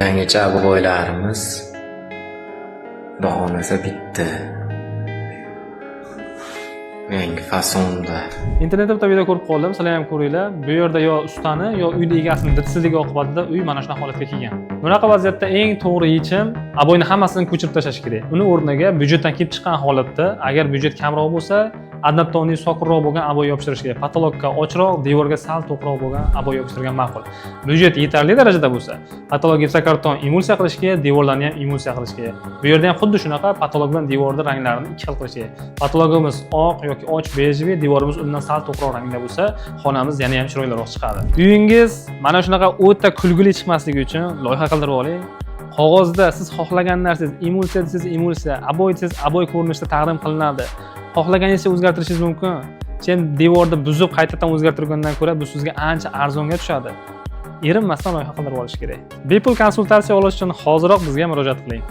Yangicha abu-boylarimiz xudo xohlasa bitta yangi fasonda. Internetda bitta video ko'rib qoldim, sizlar ham ko'ringlar. Bu yerda yo ustani, yo uyda egasining didsizdigi oqibatida uy mana shunaqa holatga kelgan. Bunaqa vaziyatda eng to'g'ri yechim aboyni hammasini ko'chirib tashlash kerak. Uni o'rniga byudjetdan kelib chiqqan holatda, agar byudjet kamroq bo'lsa, adaptovanniy sokinroq bo'lgan aboy yopishtirish kerak. Patologga ochroq, devorga sal to'qroq bo'lgan aboy yopishtirgan ma'qul. Byudjet yetarli darajada bo'lsa, patolog gipsokarton emulsiya qilish kerak, devorlarni ham emulsiya qilish kerak. Bu yerda ham xuddi shunaqa patolog bilan devorni ranglarini ikki xil qilish kerak. Patologimiz oq yoki och bejli, devorimiz undan sal to'qroq rangda bo'lsa, xonamiz yana ham chiroyliroq chiqadi. Uyingiz mana shunaqa o'ta kulgili chiqmasligi uchun loyiha qildirib oling. Qog'ozda siz xohlagan narsangiz, emulsiya desangiz emulsiya, aboy desangiz aboy ko'rinishda taqdim qilinadi. Xohlaganingizni o'zgartirishingiz mumkin. Sen devorni buzib qaytadan o'zgartirgandan ko'ra bu sizga ancha arzonga tushadi. Erinmasdan loyiha qildirib olish kerak. Bepul konsultatsiya olish uchun hoziroq bizga murojaat qiling.